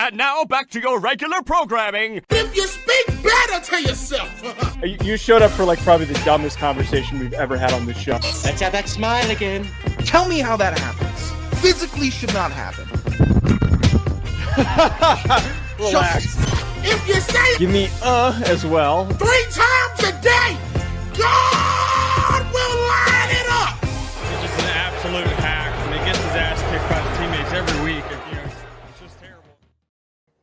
And now back to your regular programming. If you speak better to yourself. You showed up for probably the dumbest conversation we've ever had on this show. Let's have that smile again. Tell me how that happens. Physically should not happen. Relax. If you say Give me as well. 3 times a day, God will line it up. He's just an absolute hack, and he gets his ass kicked by the teammates every week. It's just terrible.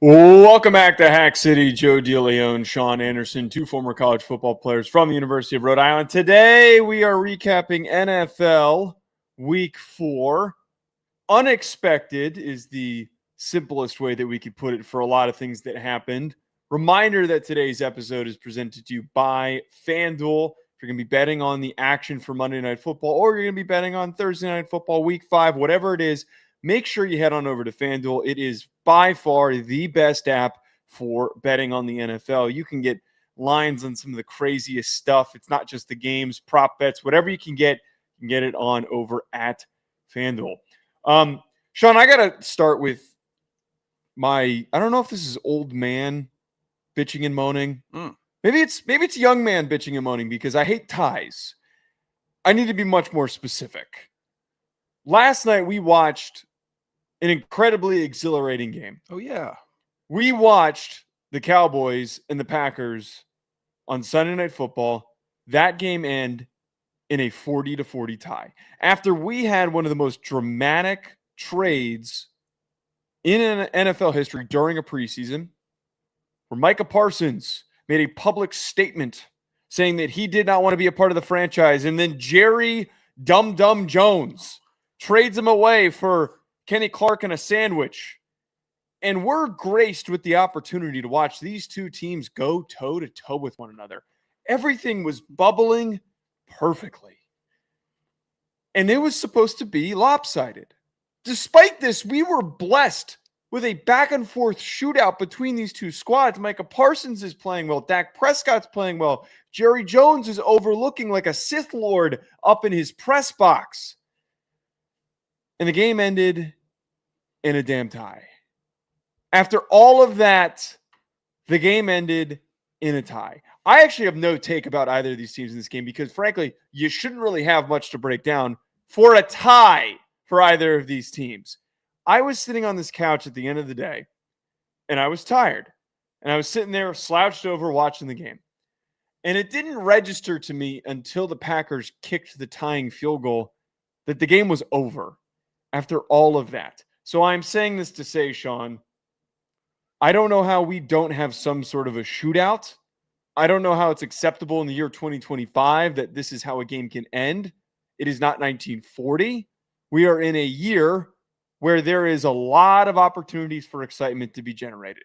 Welcome back to Hack City. Joe DeLeone, Sean Anderson, 2 former college football players from the University of Rhode Island. Today, we are recapping NFL Week 4. Unexpected is the simplest way that we could put it for a lot of things that happened. Reminder that today's episode is presented to you by FanDuel. If you're going to be betting on the action for Monday Night Football, or you're going to be betting on Thursday Night Football, Week 5, whatever it is, make sure you head on over to FanDuel. It is by far the best app for betting on the NFL. You can get lines on some of the craziest stuff. It's not just the games, prop bets, whatever you can get it on over at FanDuel. Sean, I got to start with I don't know if this is old man bitching and moaning. Maybe it's young man bitching and moaning because I hate ties. I need to be much more specific. Last night we watched an incredibly exhilarating game. Oh, yeah. We watched the Cowboys and the Packers on Sunday Night Football. That game end in a 40-40 tie. After we had one of the most dramatic trades in NFL history during a preseason, where Micah Parsons made a public statement saying that he did not want to be a part of the franchise, and then Jerry Dum Dum Jones trades him away for Kenny Clark and a sandwich. And we're graced with the opportunity to watch these two teams go toe-to-toe with one another. Everything was bubbling perfectly. And it was supposed to be lopsided. Despite this, we were blessed with a back-and-forth shootout between these two squads. Micah Parsons is playing well. Dak Prescott's playing well. Jerry Jones is overlooking like a Sith Lord up in his press box. And the game ended in a damn tie. After all of that, the game ended in a tie. I actually have no take about either of these teams in this game because, frankly, you shouldn't really have much to break down for a tie for either of these teams. I was sitting on this couch at the end of the day, and I was tired. And I was sitting there slouched over watching the game. And it didn't register to me until the Packers kicked the tying field goal that the game was over after all of that. So I'm saying this to say, Sean, I don't know how we don't have some sort of a shootout. I don't know how it's acceptable in the year 2025 that this is how a game can end. It is not 1940. We are in a year where there is a lot of opportunities for excitement to be generated.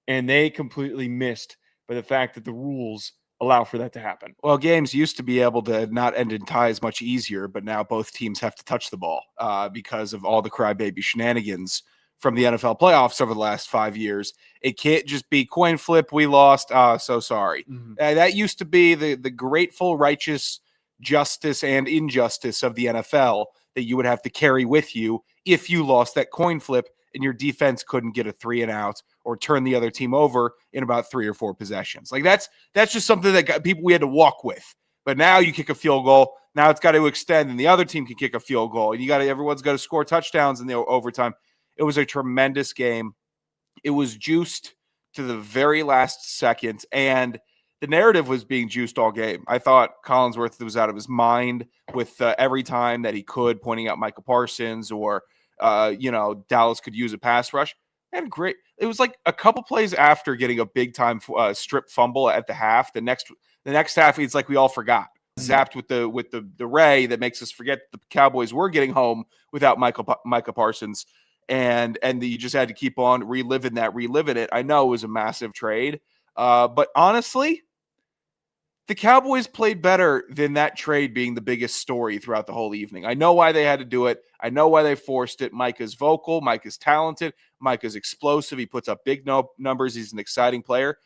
And they completely missed by the fact that the rules allow for that to happen. Well, games used to be able to not end in ties much easier, but now both teams have to touch the ball because of all the crybaby shenanigans from the NFL playoffs over the last 5 years. It can't just be coin flip, we lost, so sorry. Mm-hmm. That used to be the grateful, righteous justice and injustice of the NFL that you would have to carry with you if you lost that coin flip and your defense couldn't get a 3-and-out or turn the other team over in about 3 or 4 possessions. Like that's just something that we had to walk with. But now you kick a field goal, now it's got to extend, and the other team can kick a field goal, and everyone's got to score touchdowns in the overtime. It was a tremendous game. It was juiced to the very last second, and the narrative was being juiced all game. I thought Collinsworth was out of his mind with every time that he could, pointing out Micah Parsons or, Dallas could use a pass rush. And great. It was like a couple plays after getting a big time strip fumble at the half. The next half, it's like we all forgot. Zapped with the ray that makes us forget the Cowboys were getting home without Micah Parsons. And you just had to keep on reliving it. I know it was a massive trade. But honestly, the Cowboys played better than that trade being the biggest story throughout the whole evening. I know why they had to do it. I know why they forced it. Micah's vocal. Micah's talented. Micah's explosive. He puts up big numbers. He's an exciting player.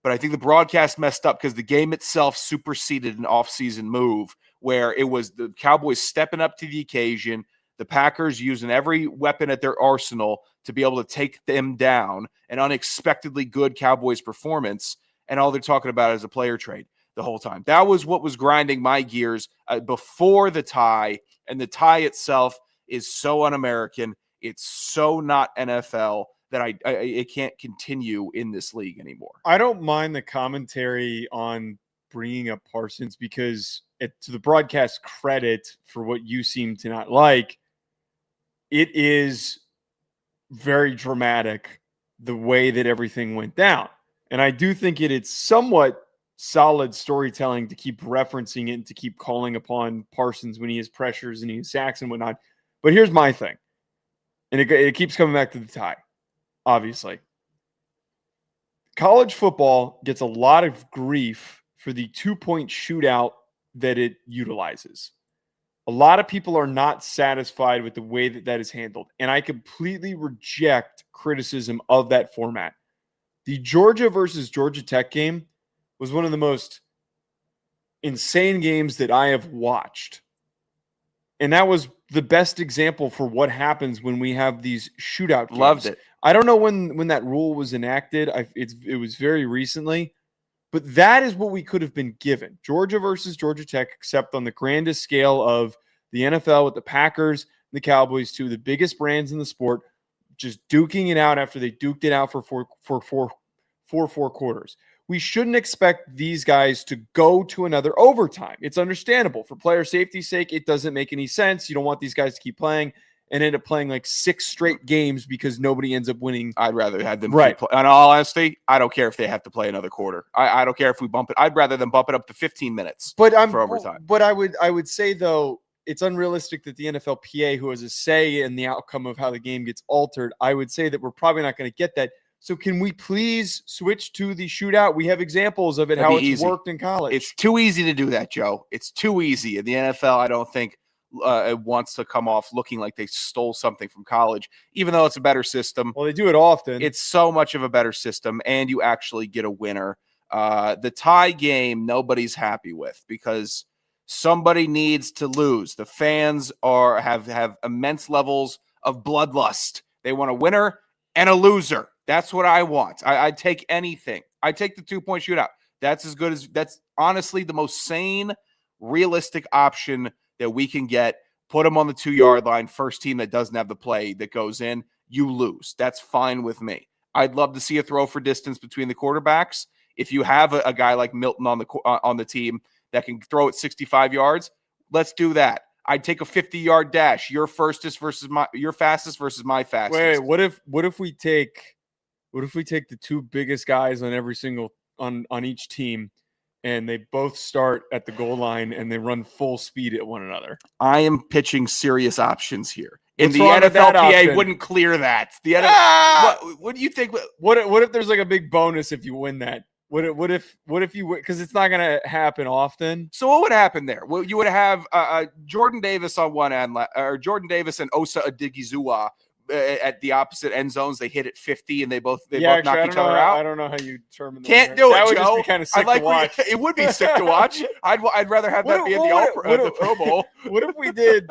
But I think the broadcast messed up because the game itself superseded an offseason move where it was the Cowboys stepping up to the occasion. The Packers using every weapon at their arsenal to be able to take them down, an unexpectedly good Cowboys performance, and all they're talking about is a player trade the whole time. That was what was grinding my gears before the tie, and the tie itself is so un-American. It's so not NFL that it can't continue in this league anymore. I don't mind the commentary on bringing up Parsons because, to the broadcast credit for what you seem to not like, it is very dramatic the way that everything went down. And I do think it's somewhat solid storytelling to keep referencing it and to keep calling upon Parsons when he has pressures and he has sacks and whatnot. But here's my thing. And it keeps coming back to the tie, obviously. College football gets a lot of grief for the 2-point shootout that it utilizes. A lot of people are not satisfied with the way that is handled, and I completely reject criticism of that format. The Georgia versus Georgia Tech game was one of the most insane games that I have watched, and that was the best example for what happens when we have these shootout games. Loved it. I don't know when that rule was enacted. It was very recently. But that is what we could have been given. Georgia versus Georgia Tech, except on the grandest scale of the NFL with the Packers and the Cowboys, two of the biggest brands in the sport, just duking it out after they duked it out for four quarters. We shouldn't expect these guys to go to another overtime. It's understandable. For player safety's sake, it doesn't make any sense. You don't want these guys to keep playing and end up playing like 6 straight games because nobody ends up winning. I'd rather have them keep play. In all honesty, I don't care if they have to play another quarter. I don't care if we bump it. I'd rather them bump it up to 15 minutes for overtime. But I would say, though, it's unrealistic that the NFLPA, who has a say in the outcome of how the game gets altered, I would say that we're probably not going to get that. So can we please switch to the shootout? We have examples of it, how it's worked in college. It's too easy to do that, Joe. It's too easy. In the NFL, I don't think it wants to come off looking like they stole something from college, even though it's a better system. Well, they do it often. It's so much of a better system, and you actually get a winner. The tie game, nobody's happy with because somebody needs to lose. The fans have immense levels of bloodlust. They want a winner and a loser. That's what I want. I'd take anything. I'd take the 2-point shootout. That's honestly the most sane, realistic option that we can get. Put them on the 2-yard line. First team that doesn't have the play that goes in, you lose. That's fine with me. I'd love to see a throw for distance between the quarterbacks. If you have a guy like Milton on the team that can throw it 65 yards, let's do that. I'd take a 50-yard dash. Your fastest versus my fastest. Wait, what if we take the 2 biggest guys on every single on each team, and they both start at the goal line and they run full speed at one another? I am pitching serious options here. And the NFLPA wouldn't clear that. What do you think? What if there's like a big bonus if you win that? What if you win? Because it's not going to happen often. So what would happen there? Well, you would have Jordan Davis on one end, or Jordan Davis and Osa Odigizua at the opposite end zones. They hit at 50 and they both knock each other out. I don't know how you determine that. Can't do it, that would Joe. just be kind of sick to watch. It would be sick to watch. I'd rather have that be in the Pro Bowl. What if we did?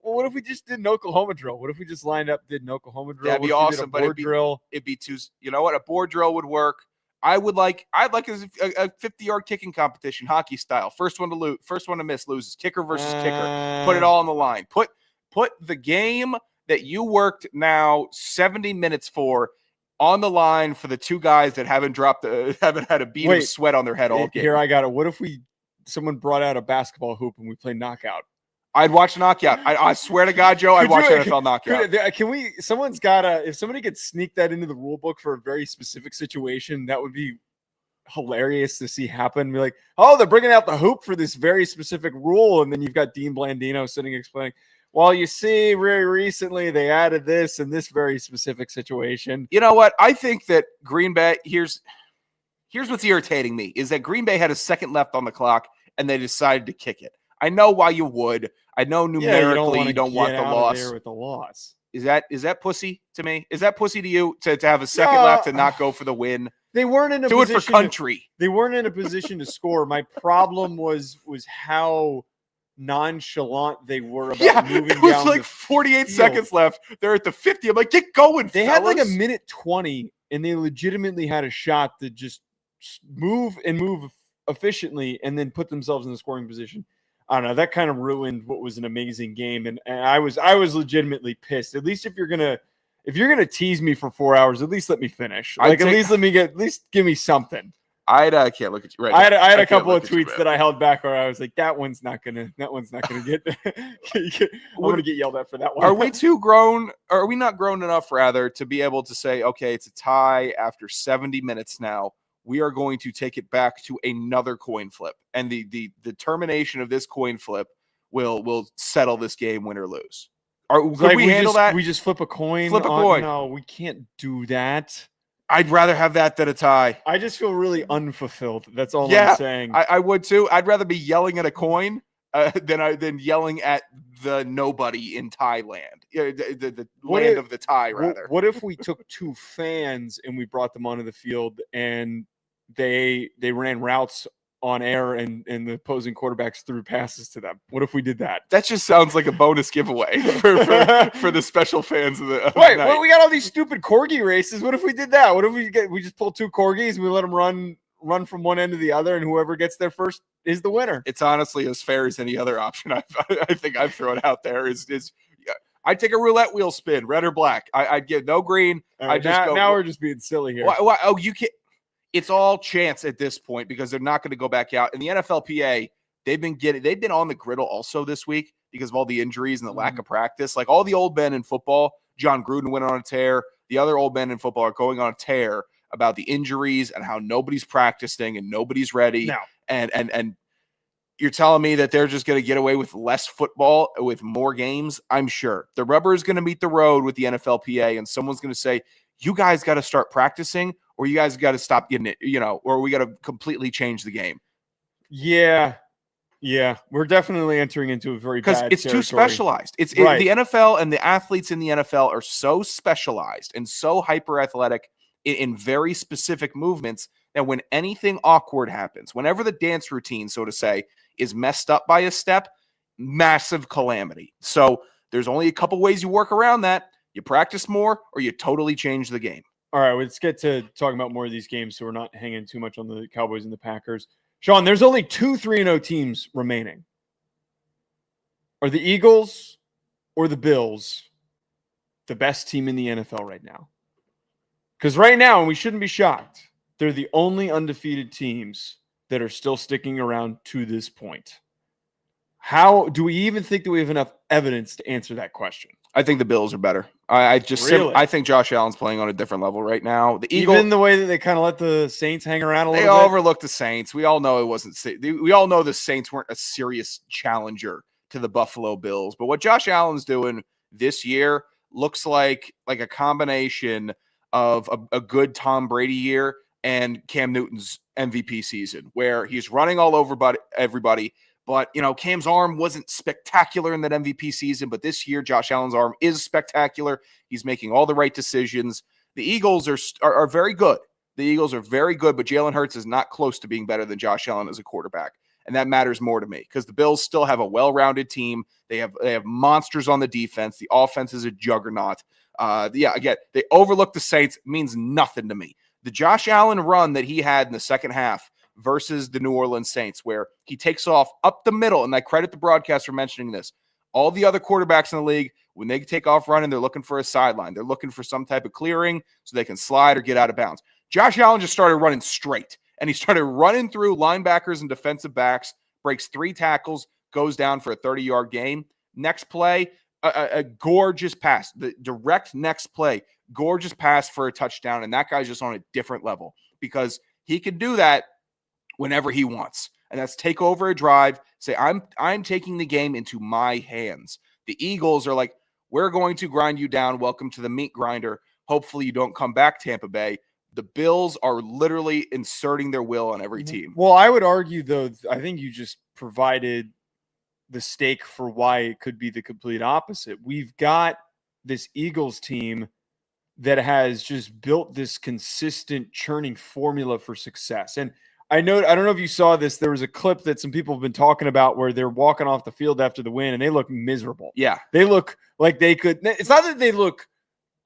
Well, what if we just did an Oklahoma drill? What if we just lined up, did an Oklahoma drill? That'd be awesome. But it'd be too. You know what? A board drill would work. I'd like a 50-yard kicking competition, hockey style. First one to miss loses. Kicker versus kicker. Put it all on the line. Put the game that you worked now 70 minutes for on the line for the 2 guys that haven't had a bead of sweat on their head all game. Here, I got it. What if someone brought out a basketball hoop and we play knockout? I'd watch knockout. I swear to God, Joe, I'd watch NFL knockout. If somebody could sneak that into the rule book for a very specific situation, that would be hilarious to see happen. Be like, oh, they're bringing out the hoop for this very specific rule. And then you've got Dean Blandino sitting explaining, well, you see, very recently they added this in this very specific situation. You know what? I think that Green Bay, here's what's irritating me, is that Green Bay had a second left on the clock and they decided to kick it. I know why you would. I know numerically you don't want the loss. With the loss. Is that pussy to me? Is that pussy to you to have a second left and not go for the win? They weren't in a position. Do it for country. They weren't in a position to score. My problem was how nonchalant they were about moving it was down like the 48 field. seconds left. They're at the 50. I'm like, get going, They had like a fellas. minute 20, and they legitimately had a shot to just move efficiently and then put themselves in the scoring position. I don't know. That kind of ruined what was an amazing game, and I was legitimately pissed. At least if you're gonna tease me for 4 hours, at least let me finish. Like at least give me something. I can't look at you right I now. had a couple of can't look at you, tweets man. that I held back where I was like, that one's not gonna get. I'm gonna get yelled at for that one. Are we too grown? Or are we not grown enough, rather, to be able to say, okay, it's a tie after 70 minutes now. We are going to take it back to another coin flip, and the termination of this coin flip will settle this game, win or lose. Could we handle that? We just flip a coin. Flip a coin. No, we can't do that. I'd rather have that than a tie. I just feel really unfulfilled. That's all Yeah, I'm saying. I would too. I'd rather be yelling at a coin than yelling at the nobody in Thailand, the land of the Thai, rather. What if we took two fans and we brought them onto the field and they ran routes on air and the opposing quarterbacks threw passes to them? What if we did that? That just sounds like a bonus giveaway for the special fans of the Wait, night. well, we got all these stupid corgi races. What if we did that? What if we just pull two corgis and we let them run from one end to the other, and whoever gets there first is the winner? It's honestly as fair as any other option I think I've thrown out there. Is I'd take a roulette wheel spin, red or black. I'd give no green. Right, now we're just being silly here. Why, oh, you can't. It's all chance at this point because they're not going to go back out. And the NFLPA, they've been on the griddle also this week because of all the injuries and the lack of practice. Like all the old men in football, John Gruden went on a tear. The other old men in football are going on a tear about the injuries and how nobody's practicing and nobody's ready. No. And you're telling me that they're just going to get away with less football with more games? I'm sure. The rubber is going to meet the road with the NFLPA, and someone's going to say, you guys got to start practicing, or you guys got to stop getting it, or we got to completely change the game. Yeah. We're definitely entering into a very bad because it's territory. too specialized. The NFL and the athletes in the NFL are so specialized and so hyper athletic in very specific movements that when anything awkward happens, whenever the dance routine, so to say, is messed up by a step, massive calamity. So there's only a couple ways you work around that. You practice more or you totally change the game. All right, let's get to talking about more of these games so we're not hanging too much on the Cowboys and the Packers. Sean, there's only 2 3-0 teams remaining. Are the Eagles or the Bills the best team in the NFL right now? Because right now, and we shouldn't be shocked, they're the only undefeated teams that are still sticking around to this point. How do we even think that we have enough evidence to answer that question? I think the Bills are better. I think Josh Allen's playing on a different level right now. The Eagles, even the way that they kind of let the Saints hang around a little bit. They overlooked the Saints. We all know it wasn't. We all know the Saints weren't a serious challenger to the Buffalo Bills. But what Josh Allen's doing this year looks like a combination of a good Tom Brady year and Cam Newton's MVP season, where he's running all over everybody. But, Cam's arm wasn't spectacular in that MVP season. But this year, Josh Allen's arm is spectacular. He's making all the right decisions. The Eagles are very good. The Eagles are very good, but Jalen Hurts is not close to being better than Josh Allen as a quarterback. And that matters more to me because the Bills still have a well-rounded team. They have monsters on the defense. The offense is a juggernaut. Again, they overlooked the Saints. It means nothing to me. The Josh Allen run that he had in the second half versus the New Orleans Saints, where he takes off up the middle, and I credit the broadcast for mentioning this. All the other quarterbacks in the league, when they take off running, they're looking for a sideline. They're looking for some type of clearing so they can slide or get out of bounds. Josh Allen just started running straight, and he started running through linebackers and defensive backs, breaks 3 tackles, goes down for a 30-yard gain. Next play, a gorgeous pass. The direct next play, gorgeous pass for a touchdown, and that guy's just on a different level because he can do that whenever he wants. And that's take over a drive, say, I'm taking the game into my hands. The Eagles are like, we're going to grind you down. Welcome to the meat grinder. Hopefully you don't come back, Tampa Bay. The Bills are literally inserting their will on every team. Well, I would argue, though, I think you just provided the stake for why it could be the complete opposite. We've got this Eagles team that has just built this consistent churning formula for success. And I don't know if you saw this. There was a clip that some people have been talking about where they're walking off the field after the win and they look miserable. Yeah. They look like they could. It's not that they look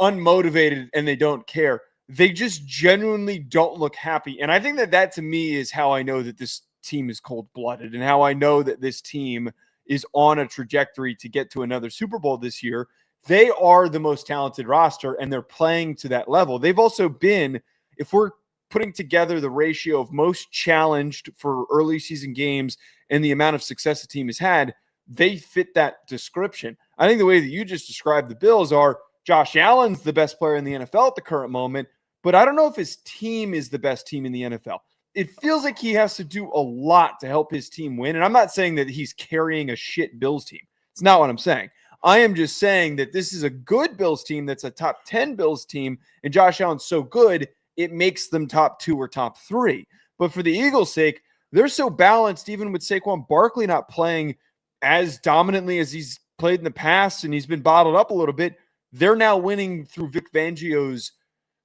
unmotivated and they don't care. They just genuinely don't look happy. And I think that to me is how I know that this team is cold-blooded and how I know that this team is on a trajectory to get to another Super Bowl this year. They are the most talented roster and they're playing to that level. They've also been, if we're putting together the ratio of most challenged for early season games and the amount of success the team has had, they fit that description. I think the way that you just described the Bills are Josh Allen's the best player in the NFL at the current moment, but I don't know if his team is the best team in the NFL. It feels like he has to do a lot to help his team win. And I'm not saying that he's carrying a shit Bills team. It's not what I'm saying. I am just saying that this is a good Bills team that's a top 10 Bills team, and Josh Allen's so good, it makes them top 2 or top 3. But for the Eagles' sake, they're so balanced, even with Saquon Barkley not playing as dominantly as he's played in the past, and he's been bottled up a little bit. They're now winning through Vic Fangio's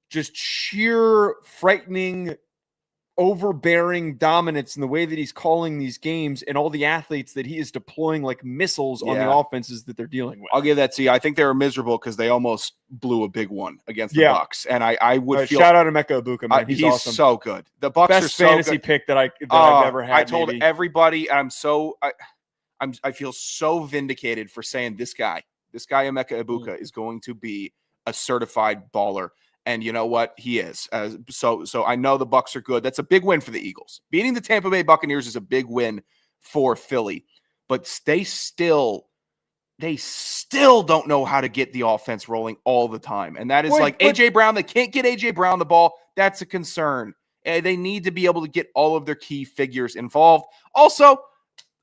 just sheer, frightening, overbearing dominance in the way that he's calling these games and all the athletes that he is deploying like missiles on the offenses that they're dealing with. I'll give that to you. I think they were miserable because they almost blew a big one against the Bucs. And I would feel shout out to Emeka Ibuka, man. He's awesome. So good. The Bucs best are so fantasy good. pick that I've ever had. I told everybody I feel so vindicated for saying this guy Emeka Ibuka is going to be a certified baller. And you know what? He is. So I know the Bucs are good. That's a big win for the Eagles. Beating the Tampa Bay Buccaneers is a big win for Philly. But they still don't know how to get the offense rolling all the time. And that is A.J. Brown. They can't get A.J. Brown the ball. That's a concern. They need to be able to get all of their key figures involved. Also,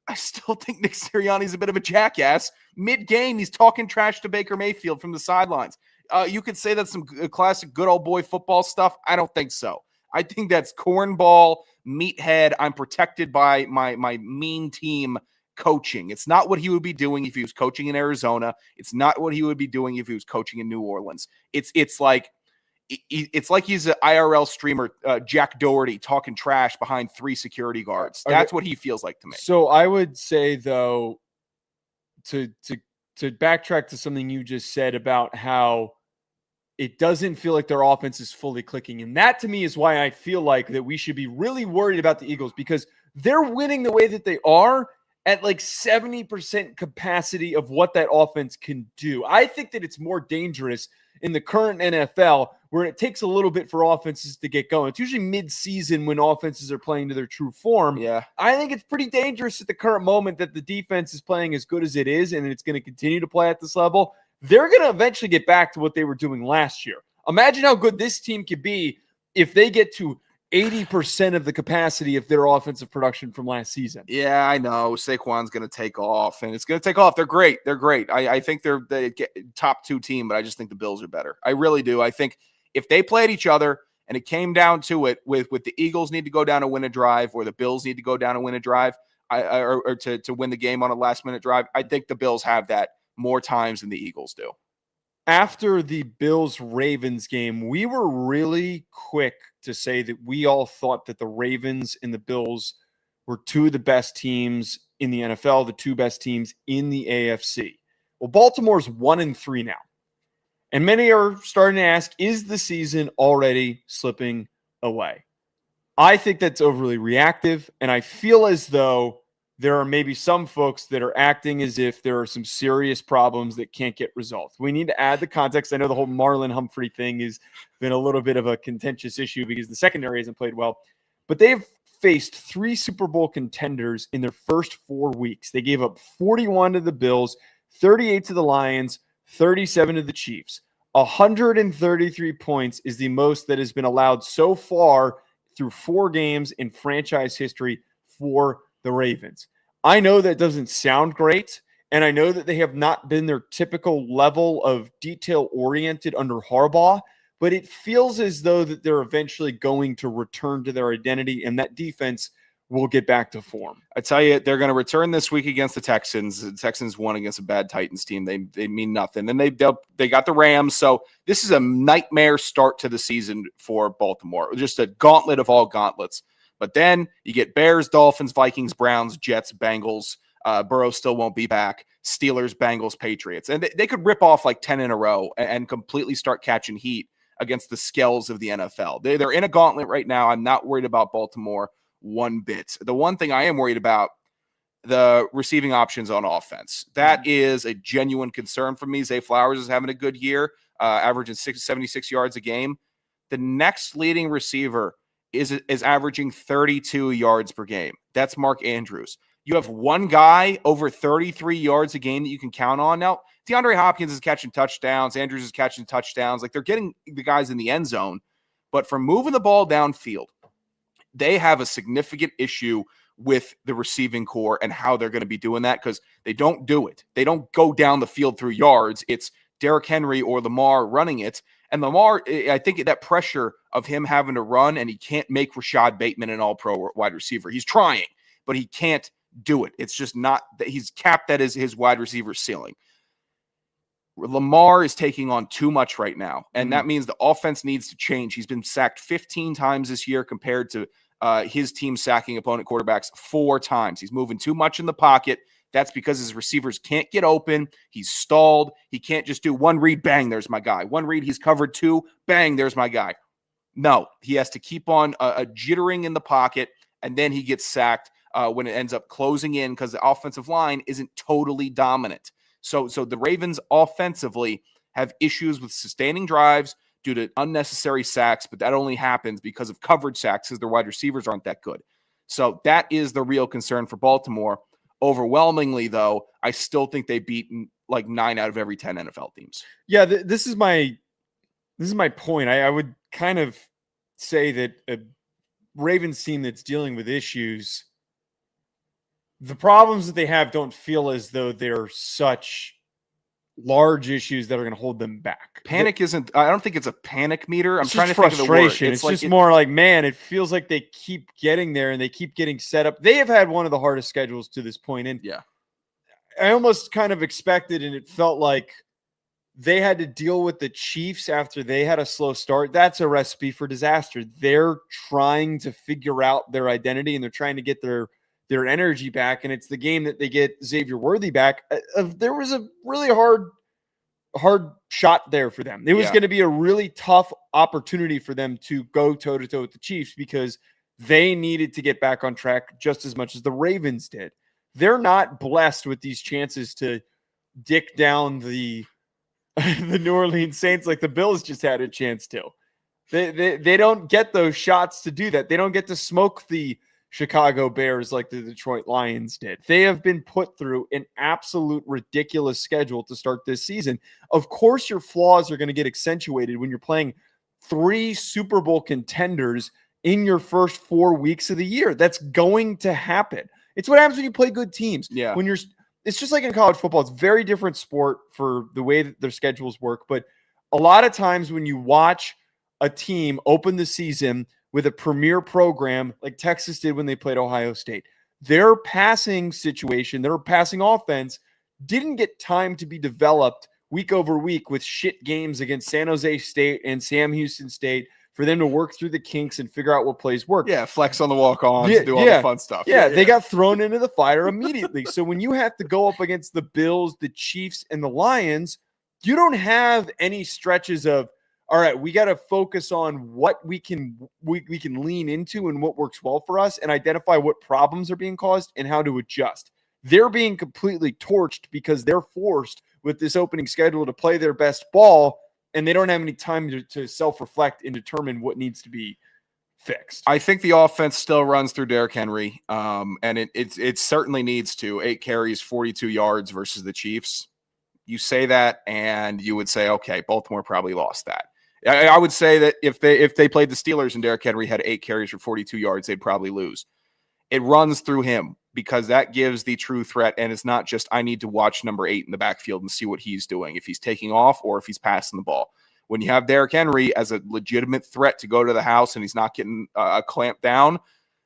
I still think Nick Sirianni's a bit of a jackass. Mid-game, he's talking trash to Baker Mayfield from the sidelines. You could say that's some classic good old boy football stuff. I don't think so. I think that's cornball, meathead. I'm protected by my mean team coaching. It's not what he would be doing if he was coaching in Arizona. It's not what he would be doing if he was coaching in New Orleans. It's like he's an IRL streamer, Jack Doherty, talking trash behind 3 security guards. That's what he feels like to me. So I would say, though, to backtrack to something you just said about how it doesn't feel like their offense is fully clicking. And that, to me, is why I feel like that we should be really worried about the Eagles, because they're winning the way that they are at like 70% capacity of what that offense can do. I think that it's more dangerous in the current NFL, where it takes a little bit for offenses to get going. It's usually mid-season when offenses are playing to their true form. Yeah. I think it's pretty dangerous at the current moment that the defense is playing as good as it is, and it's going to continue to play at this level. They're going to eventually get back to what they were doing last year. Imagine how good this team could be if they get to 80% of the capacity of their offensive production from last season. Yeah, I know. Saquon's going to take off, and it's going to take off. They're great. They're great. I think they're the top 2 team, but I just think the Bills are better. I really do. I think if they played each other and it came down to it, with the Eagles need to go down and win a drive, or the Bills need to go down and win a drive, or to win the game on a last-minute drive, I think the Bills have that more times than the Eagles do. After the Bills-Ravens game, we were really quick to say that we all thought that the Ravens and the Bills were 2 of the best teams in the NFL, the 2 best teams in the AFC. Well, Baltimore's 1-3 now. And many are starting to ask, is the season already slipping away? I think that's overly reactive, and I feel as though there are maybe some folks that are acting as if there are some serious problems that can't get resolved. We need to add the context. I know the whole Marlon Humphrey thing has been a little bit of a contentious issue because the secondary hasn't played well, but they've faced 3 Super Bowl contenders in their first 4 weeks. They gave up 41 to the Bills, 38 to the Lions, 37 to the Chiefs. 133 points is the most that has been allowed so far through 4 games in franchise history for the Ravens. I know that doesn't sound great, and I know that they have not been their typical level of detail-oriented under Harbaugh, but it feels as though that they're eventually going to return to their identity, and that defense will get back to form. I tell you, they're going to return this week against the Texans. The Texans won against a bad Titans team. They mean nothing. Then they got the Rams. So this is a nightmare start to the season for Baltimore. Just a gauntlet of all gauntlets. But then you get Bears, Dolphins, Vikings, Browns, Jets, Bengals. Burrow still won't be back. Steelers, Bengals, Patriots. And they could rip off like 10 in a row and completely start catching heat against the skells of the NFL. They're in a gauntlet right now. I'm not worried about Baltimore one bit. The one thing I am worried about, the receiving options on offense. That is a genuine concern for me. Zay Flowers is having a good year, averaging 76 yards a game. The next leading receiver is averaging 32 yards per game. That's Mark Andrews. You have one guy over 33 yards a game that you can count on. Now, DeAndre Hopkins is catching touchdowns. Andrews is catching touchdowns. Like, they're getting the guys in the end zone. But for moving the ball downfield, they have a significant issue with the receiving core and how they're going to be doing that, because they don't do it. They don't go down the field through yards. It's Derrick Henry or Lamar running it. And Lamar, I think that pressure of him having to run, and he can't make Rashad Bateman an all-pro wide receiver. He's trying, but he can't do it. It's just not that he's capped at his wide receiver ceiling. Lamar is taking on too much right now, and that means the offense needs to change. He's been sacked 15 times this year compared to his team sacking opponent quarterbacks 4 times. He's moving too much in the pocket. That's because his receivers can't get open. He's stalled. He can't just do one read, bang, there's my guy. One read, he's covered 2, bang, there's my guy. No, he has to keep on jittering in the pocket, and then he gets sacked when it ends up closing in because the offensive line isn't totally dominant. So the Ravens offensively have issues with sustaining drives due to unnecessary sacks, but that only happens because of coverage sacks because their wide receivers aren't that good. So that is the real concern for Baltimore. Overwhelmingly, though, I still think they've beaten like 9 out of every 10 NFL teams. Yeah, this is my point. I would kind of say that a Ravens team that's dealing with issues, the problems that they have don't feel as though they're such large issues that are going to hold them back. Panic isn't, I don't think it's a panic meter. I'm trying to think think of the word. It's like, just more like, man, it feels like they keep getting there and they keep getting set up. They have had one of the hardest schedules to this point. And yeah, I almost kind of expected, and it felt like they had to deal with the Chiefs after they had a slow start. That's a recipe for disaster. They're trying to figure out their identity and they're trying to get their energy back. And it's the game that they get Xavier Worthy back. There was a really hard shot there for them. It was going to be a really tough opportunity for them to go toe-to-toe with the Chiefs because they needed to get back on track just as much as the Ravens did. They're not blessed with these chances to dick down the New Orleans Saints like the Bills just had a chance to. They don't get those shots to do that. They don't get to smoke the Chicago Bears like the Detroit Lions did. They have been put through an absolute ridiculous schedule to start this season. Of course, your flaws are going to get accentuated when you're playing 3 Super Bowl contenders in your first 4 weeks of the year. That's going to happen. It's what happens when you play good teams. Yeah. It's just like in college football. It's a very different sport for the way that their schedules work. But a lot of times when you watch a team open the season with a premier program like Texas did when they played Ohio State, their passing situation, their passing offense didn't get time to be developed week over week with shit games against San Jose State and Sam Houston State for them to work through the kinks and figure out what plays work. Yeah, flex on the walk-ons, do all the fun stuff. Yeah, they got thrown into the fire immediately. So when you have to go up against the Bills, the Chiefs, and the Lions, you don't have any stretches of, all right, we got to focus on what we can lean into and what works well for us and identify what problems are being caused and how to adjust. They're being completely torched because they're forced with this opening schedule to play their best ball, and they don't have any time to self-reflect and determine what needs to be fixed. I think the offense still runs through Derrick Henry, and it certainly needs to. 8 carries, 42 yards versus the Chiefs. You say that, and you would say, okay, Baltimore probably lost that. I would say that if they played the Steelers and Derrick Henry had 8 carries for 42 yards, they'd probably lose. It runs through him because that gives the true threat, and it's not just I need to watch number 8 in the backfield and see what he's doing, if he's taking off or if he's passing the ball. When you have Derrick Henry as a legitimate threat to go to the house and he's not getting a clamp down,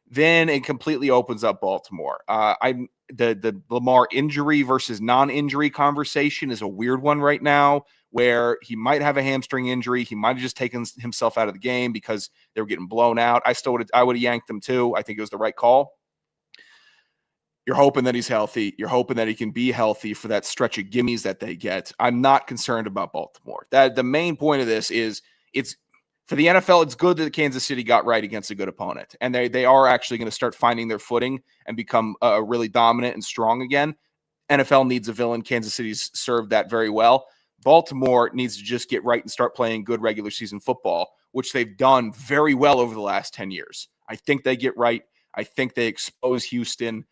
then it completely opens up Baltimore. The Lamar injury versus non-injury conversation is a weird one right now, where he might have a hamstring injury. He might have just taken himself out of the game because they were getting blown out. I would have yanked him too. I think it was the right call. You're hoping that he's healthy. You're hoping that he can be healthy for that stretch of gimmies that they get. I'm not concerned about Baltimore. That the main point of this is it's for the NFL. It's good that Kansas City got right against a good opponent, and they are actually going to start finding their footing and become really dominant and strong again. NFL needs a villain. Kansas City's served that very well. Baltimore needs to just get right and start playing good regular season football, which they've done very well over the last 10 years. I think they get right. I think they expose Houston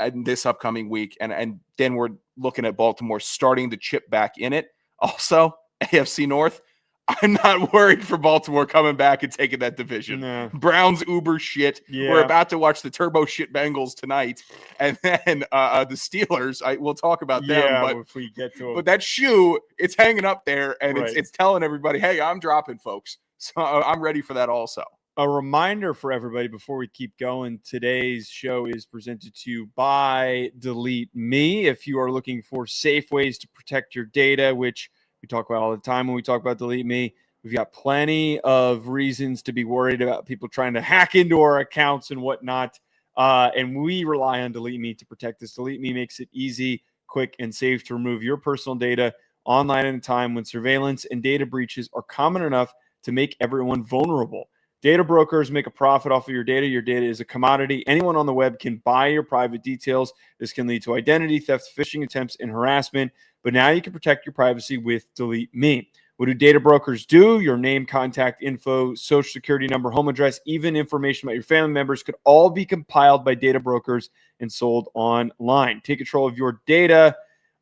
in this upcoming week. And then we're looking at Baltimore starting to chip back in it. Also, AFC North, I'm not worried for Baltimore coming back and taking that division. No. Browns uber shit. Yeah. We're about to watch the turbo shit Bengals tonight. And then the Steelers, we'll talk about them. But if we get to it. But that shoe, it's hanging up there, and Right. it's telling everybody, hey, I'm dropping, folks. So I'm ready for that also. A reminder for everybody before we keep going, today's show is presented to you by Delete Me. If you are looking for safe ways to protect your data, which we talk about all the time when we talk about Delete Me, we've got plenty of reasons to be worried about people trying to hack into our accounts and whatnot. And we rely on Delete Me to protect us. Delete Me makes it easy, quick, and safe to remove your personal data online at a time when surveillance and data breaches are common enough to make everyone vulnerable. Data brokers make a profit off of your data. Your data is a commodity. Anyone on the web can buy your private details. This can lead to identity theft, phishing attempts, and harassment. But now you can protect your privacy with Delete Me. What do data brokers do? Your name, contact info, social security number, home address, even information about your family members could all be compiled by data brokers and sold online. Take control of your data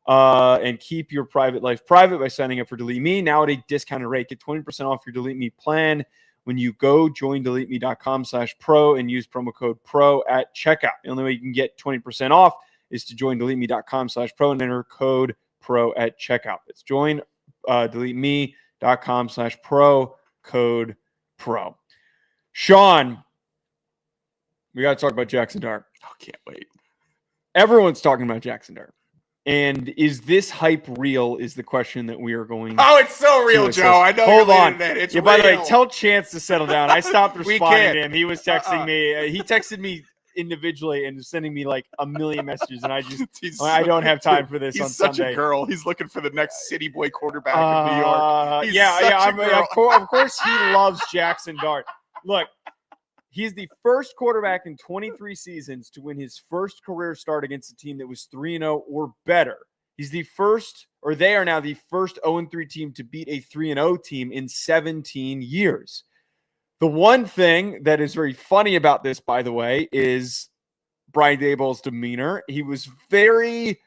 and keep your private life private by signing up for Delete Me now at a discounted rate. Get 20% off your Delete Me plan when you go join deleteme.com/pro and use promo code PRO at checkout. The only way you can get 20% off is to join deleteme.com/pro and enter code PRO at checkout. It's join deleteme.com/pro, code PRO. Sean, we got to talk about Jaxson Dart. Oh, can't wait. Everyone's talking about Jaxson Dart. And is this hype real is the question that we are going Oh, it's so real, to Joe. I know. Hold you're on. leading it. It's Yeah, by the way, real. tell Chance to settle down. I stopped We responding can't. to him. He was texting me. He texted me individually and sending me like a million messages. And I don't have time for this He's on such Sunday. a girl. He's looking for the next city boy quarterback of New York. He's Yeah, such yeah. a girl. Of course, he loves Jaxson Dart. Look, he's the first quarterback in 23 seasons to win his first career start against a team that was 3-0 or better. He's the first, or they are now the first 0-3 team to beat a 3-0 team in 17 years. The one thing that is very funny about this, by the way, is Brian Daboll's demeanor. He was very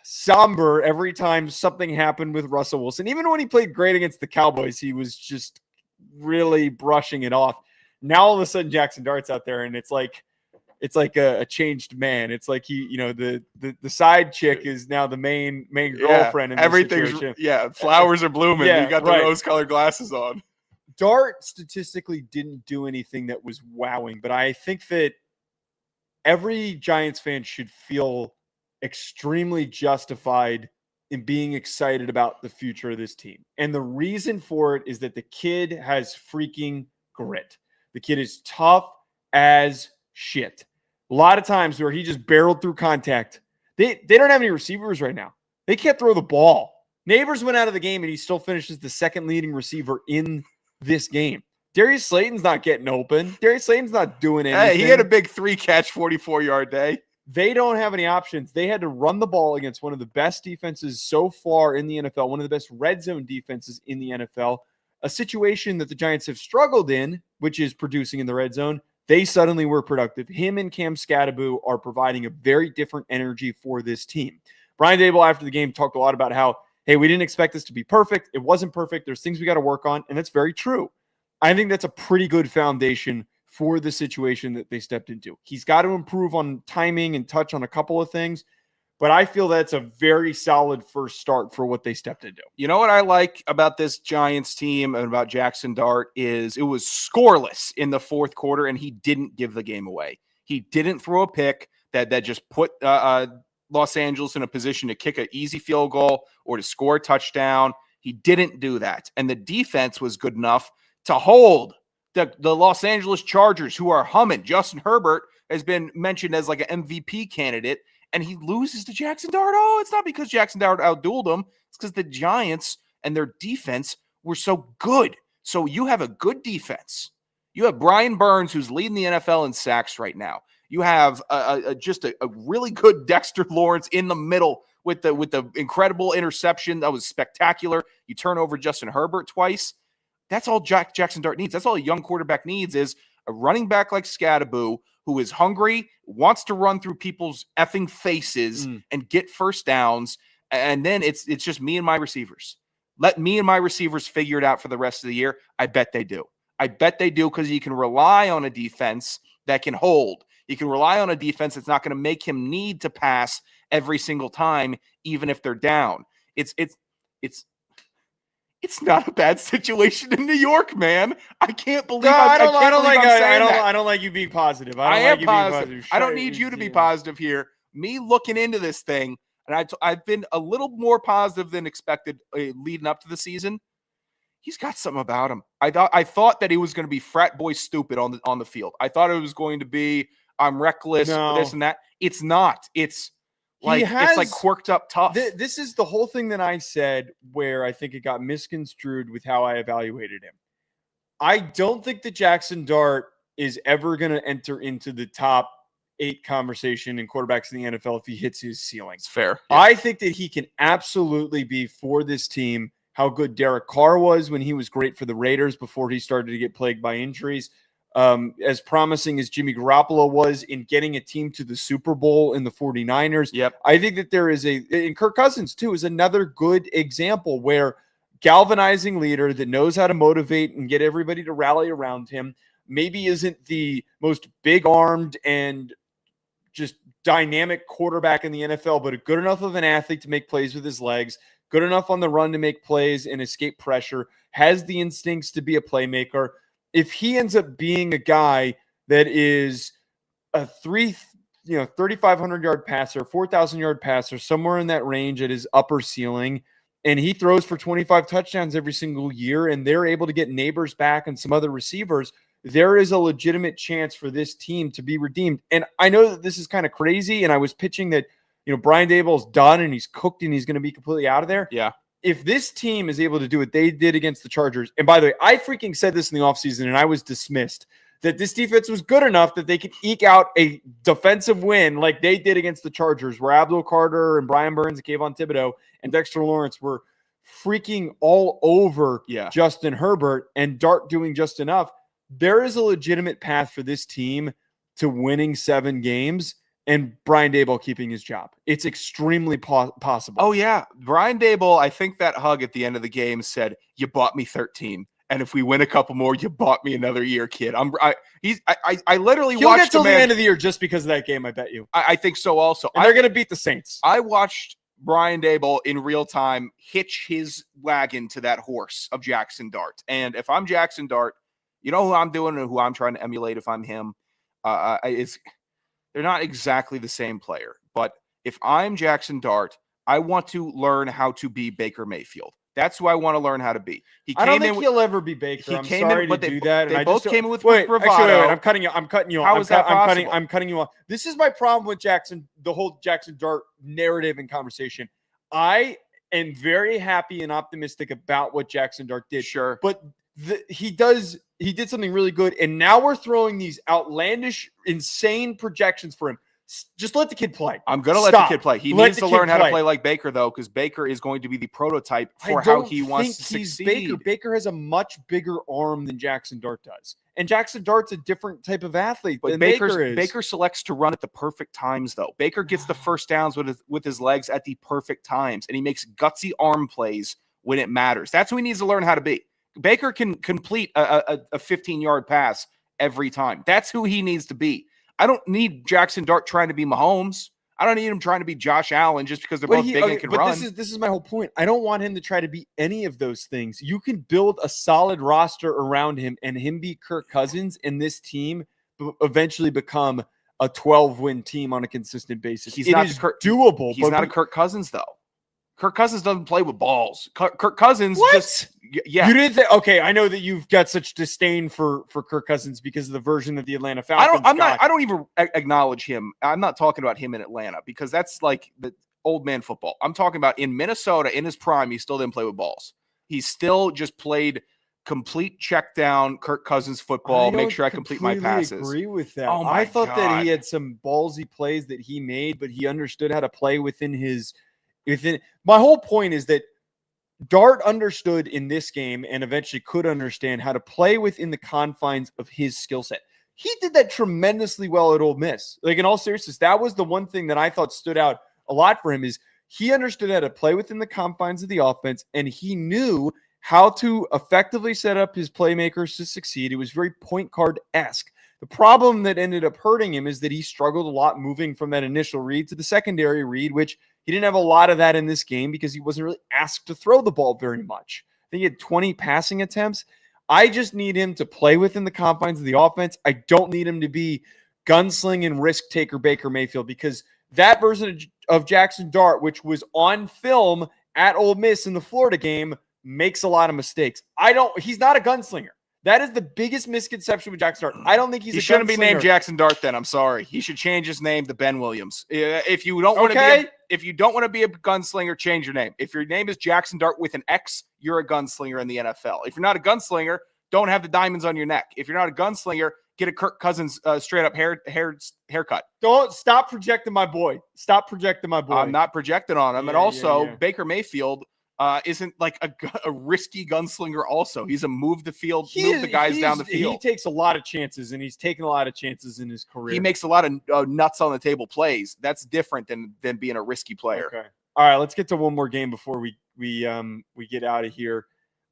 somber every time something happened with Russell Wilson. Even when he played great against the Cowboys, he was just really brushing it off. Now all of a sudden Jaxson Dart's out there, and it's like a changed man. It's like the side chick is now the main girlfriend. In Everything's situation. flowers are blooming. Yeah, You got the right. rose-colored glasses on. Dart statistically didn't do anything that was wowing, but I think that every Giants fan should feel extremely justified in being excited about the future of this team. And the reason for it is that the kid has freaking grit. The kid is tough as shit. A lot of times where he just barreled through contact. They don't have any receivers right now. They can't throw the ball. Neighbors went out of the game, and he still finishes the second leading receiver in this game. Darius Slayton's not getting open. Darius Slayton's not doing anything. Hey, he had a big 3-catch, 44-yard day. They don't have any options. They had to run the ball against one of the best defenses so far in the NFL, one of the best red zone defenses in the NFL, a situation that the Giants have struggled in, which is producing in the red zone. They suddenly were productive. Him and Cam Scatterbo are providing a very different energy for this team. Brian Daboll, after the game, talked a lot about how, hey, we didn't expect this to be perfect. It wasn't perfect. There's things we got to work on, and that's very true. I think that's a pretty good foundation for the situation that they stepped into. He's got to improve on timing and touch on a couple of things, but I feel that's a very solid first start for what they stepped into. You know what I like about this Giants team and about Jaxson Dart is it was scoreless in the fourth quarter, and he didn't give the game away. He didn't throw a pick that just put Los Angeles in a position to kick an easy field goal or to score a touchdown. He didn't do that. And the defense was good enough to hold the Los Angeles Chargers, who are humming. Justin Herbert has been mentioned as like an MVP candidate, and he loses to Jaxson Dart. Oh, it's not because Jaxson Dart outdueled him. It's because the Giants and their defense were so good. So you have a good defense. You have Brian Burns, who's leading the NFL in sacks right now. You have just a really good Dexter Lawrence in the middle with the incredible interception. That was spectacular. You turn over Justin Herbert twice. That's all Jaxson Dart needs. That's all a young quarterback needs is a running back like Scadaboo who is hungry, wants to run through people's effing faces and get first downs. And then it's just me and my receivers. Let me and my receivers figure it out for the rest of the year. I bet they do. I bet they do because you can rely on a defense that can hold. You can rely on a defense that's not going to make him need to pass every single time, even if they're down. It's not a bad situation in New York, man. I can't believe I don't like you being positive. I am positive. I don't need you to be positive here. Me looking into this thing, and I've been a little more positive than expected leading up to the season. He's got something about him. I thought that he was going to be frat boy stupid on the field. I thought it was going to be I'm reckless, this and that. It's not. It's like quirked up tough. This is the whole thing that I said where I think it got misconstrued with how I evaluated him. I don't think that Jaxson Dart is ever going to enter into the top 8 conversation in quarterbacks in the NFL if he hits his ceiling. It's fair. Yeah. I think that he can absolutely be for this team how good Derek Carr was when he was great for the Raiders before he started to get plagued by injuries. As promising as Jimmy Garoppolo was in getting a team to the Super Bowl in the 49ers. Yep. I think that there is and Kirk Cousins too is another good example where galvanizing leader that knows how to motivate and get everybody to rally around him, maybe isn't the most big-armed and just dynamic quarterback in the NFL, but good enough of an athlete to make plays with his legs, good enough on the run to make plays and escape pressure, has the instincts to be a playmaker. If he ends up being a guy that is a 3,500-yard passer, 4,000-yard passer, somewhere in that range at his upper ceiling, and he throws for 25 touchdowns every single year, and they're able to get Neighbors back and some other receivers, there is a legitimate chance for this team to be redeemed. And I know that this is kind of crazy, and I was pitching that, Brian Daboll's done and he's cooked and he's going to be completely out of there. Yeah. If this team is able to do what they did against the Chargers, and by the way, I freaking said this in the offseason and I was dismissed, that this defense was good enough that they could eke out a defensive win like they did against the Chargers, where Abdul Carter and Brian Burns and Kayvon Thibodeau and Dexter Lawrence were freaking all over Justin Herbert and Dart doing just enough. There is a legitimate path for this team to winning 7 games and Brian Daboll keeping his job. It's extremely possible. Oh, yeah. Brian Daboll, I think that hug at the end of the game said, "You bought me 13. And if we win a couple more, you bought me another year, kid." I literally He'll watched get till the end of the year just because of that game, I bet you. I think so also. And they're going to beat the Saints. I watched Brian Daboll in real time hitch his wagon to that horse of Jaxson Dart. And if I'm Jaxson Dart, you know who I'm doing and who I'm trying to emulate if I'm him? They're not exactly the same player. But if I'm Jaxson Dart, I want to learn how to be Baker Mayfield. That's who I want to learn how to be. I don't think he'll ever be Baker. I'm sorry to do that. They both came in with bravado. Wait. I'm cutting you off. How is that possible? I'm cutting you off. This is my problem with the whole Jaxson Dart narrative and conversation. I am very happy and optimistic about what Jaxson Dart did. Sure. But he did something really good. And now we're throwing these outlandish, insane projections for him. Just let the kid play. I'm going to let the kid play. He needs to learn how to play like Baker, though, because Baker is going to be the prototype for how he wants to succeed. Baker has a much bigger arm than Jaxson Dart does. And Jaxson Dart's a different type of athlete than Baker is. Baker selects to run at the perfect times, though. Baker gets the first downs with his legs at the perfect times, and he makes gutsy arm plays when it matters. That's who he needs to learn how to be. Baker can complete a 15-yard pass every time. That's who he needs to be. I don't need Jaxson Dart trying to be Mahomes. I don't need him trying to be Josh Allen just because they're both big and can run. This is my whole point. I don't want him to try to be any of those things. You can build a solid roster around him and him be Kirk Cousins, and this team eventually become a 12-win team on a consistent basis. He's It not is Kirk- doable. He's not a Kirk Cousins, though. Kirk Cousins doesn't play with balls. Kirk Cousins just You didn't think? Okay, I know that you've got such disdain for Kirk Cousins because of the version that the Atlanta Falcons. I don't even acknowledge him. I'm not talking about him in Atlanta because that's like the old man football. I'm talking about in Minnesota in his prime. He still didn't play with balls. He still just played complete check down Kirk Cousins football. Make sure I complete my passes. I agree with that. Oh I thought that God. he had some ballsy plays that he made, but he understood how to play within his. My whole point is that Dart understood in this game and eventually could understand how to play within the confines of his skill set. He did that tremendously well at Ole Miss. Like, in all seriousness, that was the one thing that I thought stood out a lot for him is he understood how to play within the confines of the offense, and he knew how to effectively set up his playmakers to succeed. It was very point guard-esque. The problem that ended up hurting him is that he struggled a lot moving from that initial read to the secondary read, which he didn't have a lot of that in this game because he wasn't really asked to throw the ball very much. I think he had 20 passing attempts. I just need him to play within the confines of the offense. I don't need him to be gunslinging risk taker Baker Mayfield because that version of Jaxson Dart, which was on film at Ole Miss in the Florida game, makes a lot of mistakes. He's not a gunslinger. That is the biggest misconception with Jaxson Dart. I don't think he shouldn't be named Jaxson Dart. Then I'm sorry. He should change his name to Ben Williams. If you don't want to be a gunslinger, change your name. If your name is Jaxson Dart with an X, you're a gunslinger in the NFL. If you're not a gunslinger, don't have the diamonds on your neck. If you're not a gunslinger, get a Kirk Cousins straight up haircut. Don't stop projecting my boy. I'm not projecting on him. And also, Baker Mayfield isn't like a risky gunslinger also. He's a move the field, move the guys down the field. He takes a lot of chances, and he's taken a lot of chances in his career. He makes a lot of nuts on the table plays. That's different than being a risky player. Okay. All right, let's get to one more game before we get out of here.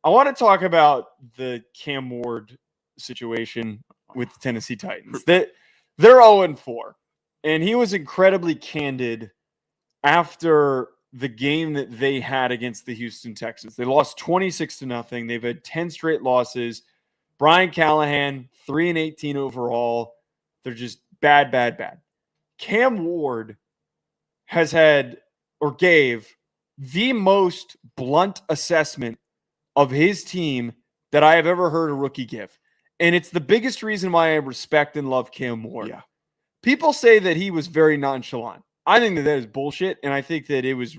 I want to talk about the Cam Ward situation with the Tennessee Titans. They're 0-4, and he was incredibly candid after the game that they had against the Houston Texans. They lost 26-0. They've had 10 straight losses. Brian Callahan, 3-18 overall. They're just bad. Cam Ward has had or gave the most blunt assessment of his team that I have ever heard a rookie give. And it's the biggest reason why I respect and love Cam Ward. Yeah. People say that he was very nonchalant. I think that is bullshit, and I think that it was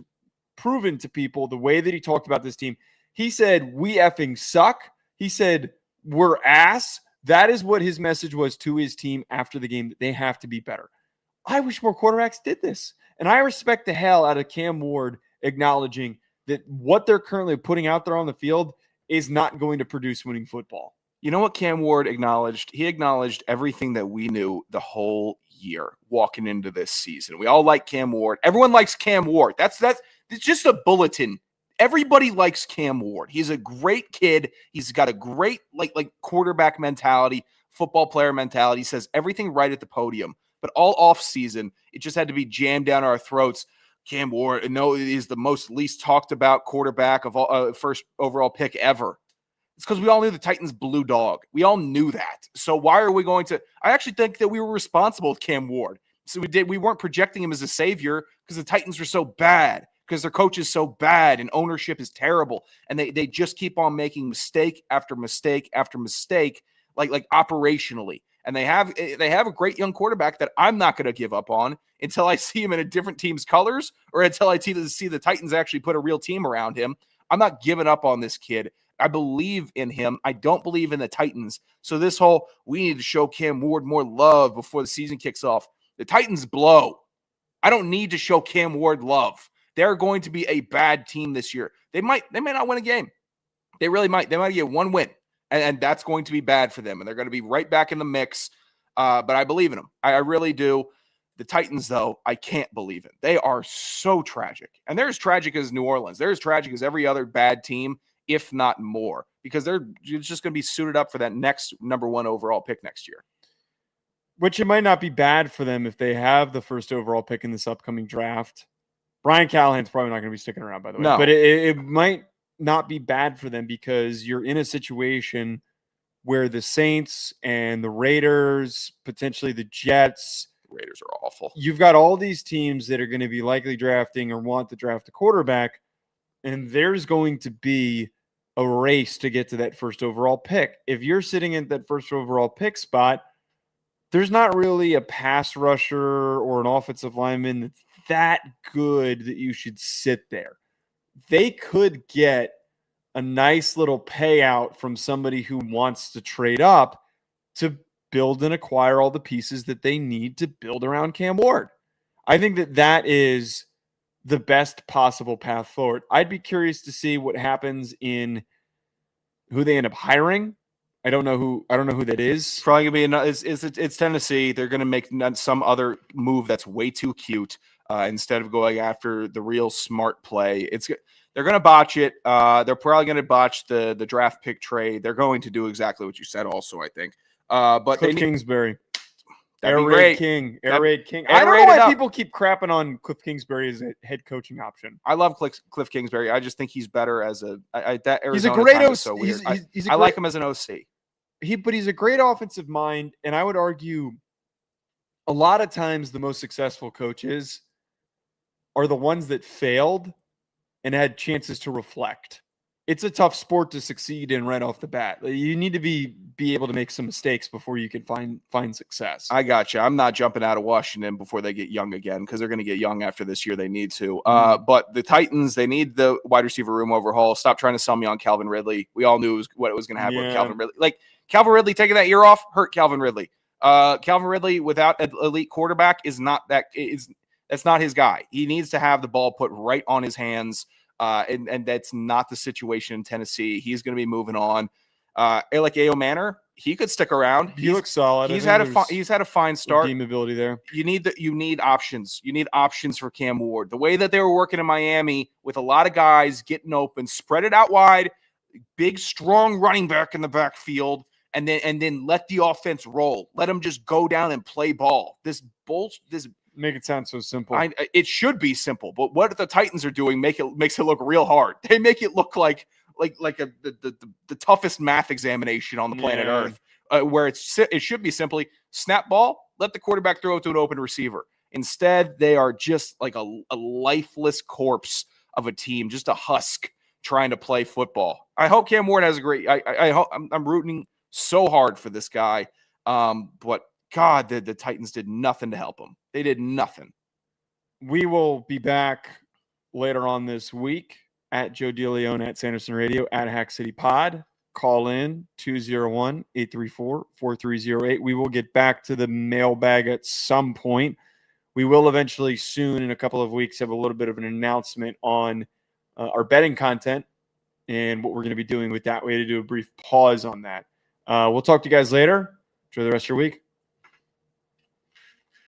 proven to people the way that he talked about this team. He said, we effing suck. He said, we're ass. That is what his message was to his team after the game, that they have to be better. I wish more quarterbacks did this. And I respect the hell out of Cam Ward acknowledging that what they're currently putting out there on the field is not going to produce winning football. You know what Cam Ward acknowledged? He acknowledged everything that we knew the whole year walking into this season. We all like Cam Ward. Everyone likes Cam Ward. It's just a bulletin. Everybody likes Cam Ward. He's a great kid. He's got a great like quarterback mentality, football player mentality. He says everything right at the podium. But all off season, it just had to be jammed down our throats. Cam Ward, is the most least talked about quarterback of all first overall pick ever. It's because we all knew the Titans blew dog. We all knew that. So why are we going to? I actually think that we were responsible with Cam Ward. So we weren't projecting him as a savior because the Titans were so bad, because their coach is so bad and ownership is terrible, and they just keep on making mistake after mistake after mistake, like operationally. And they have a great young quarterback that I'm not going to give up on until I see him in a different team's colors, or until I see the Titans actually put a real team around him. I'm not giving up on this kid. I believe in him. I don't believe in the Titans. So this whole, we need to show Cam Ward more love before the season kicks off. The Titans blow. I don't need to show Cam Ward love. They're going to be a bad team this year. They might not win a game. They really might. They might get one win, and that's going to be bad for them. And they're going to be right back in the mix. But I believe in them. I really do. The Titans, though, I can't believe it. They are so tragic. And they're as tragic as New Orleans. They're as tragic as every other bad team, if not more, because they're just going to be suited up for that next number 1 overall pick next year. Which it might not be bad for them if they have the first overall pick in this upcoming draft. Brian Callahan's probably not going to be sticking around, by the way. No. But it might not be bad for them because you're in a situation where the Saints and the Raiders, potentially the Jets, The Raiders are awful. You've got all these teams that are going to be likely drafting or want to draft a quarterback, and there's going to be a race to get to that first overall pick. If you're sitting in that first overall pick spot, there's not really a pass rusher or an offensive lineman that's that good that you should sit there. They could get a nice little payout from somebody who wants to trade up to build and acquire all the pieces that they need to build around Cam Ward. I think that is the best possible path forward. I'd be curious to see what happens in who they end up hiring. I don't know who that is. Probably gonna be it's Tennessee. They're gonna make some other move that's way too cute instead of going after the real smart play. They're gonna botch it. They're probably gonna botch the draft pick trade. They're going to do exactly what you said. Also, I think. But Cliff Kingsbury. That'd be Air great. Raid King. I Air don't know raid it why up. people keep crapping on Cliff Kingsbury as a head coaching option. I love Cliff Kingsbury. I just think he's better as that Arizona He's a great time OC. was so weird. He's I like him as an OC. But he's a great offensive mind, and I would argue a lot of times the most successful coaches are the ones that failed and had chances to reflect. It's a tough sport to succeed in right off the bat. You need to be able to make some mistakes before you can find success. I got you. I'm not jumping out of Washington before they get young again because they're going to get young after this year. They need to. But the Titans, they need the wide receiver room overhaul. Stop trying to sell me on Calvin Ridley. We all knew what was going to happen with Calvin Ridley. Like Calvin Ridley taking that year off hurt Calvin Ridley. Calvin Ridley without an elite quarterback that's not his guy. He needs to have the ball put right on his hands. And that's not the situation in Tennessee. He's going to be moving on. Like A.O. Manor, he could stick around. He looks solid. He's had a fine start. Redeemability there. You need options. You need options for Cam Ward. The way that they were working in Miami with a lot of guys getting open, spread it out wide, big strong running back in the backfield, and then let the offense roll. Let them just go down and play ball. This Make it sound so simple. It should be simple, but what the Titans are doing makes it look real hard. They make it look like the toughest math examination on the planet Earth, where it should be simply snap ball, let the quarterback throw it to an open receiver. Instead, they are just like a lifeless corpse of a team, just a husk trying to play football. I hope Cam Ward has a great. I hope I'm rooting so hard for this guy, but God, the Titans did nothing to help him. They did nothing. We will be back later on this week at Joe DeLeone at Sanderson Radio at Hack City Pod. Call in 201-834-4308. We will get back to the mailbag at some point. We will eventually soon, in a couple of weeks, have a little bit of an announcement on our betting content and what we're going to be doing with that. We had to do a brief pause on that. We'll talk to you guys later. Enjoy the rest of your week.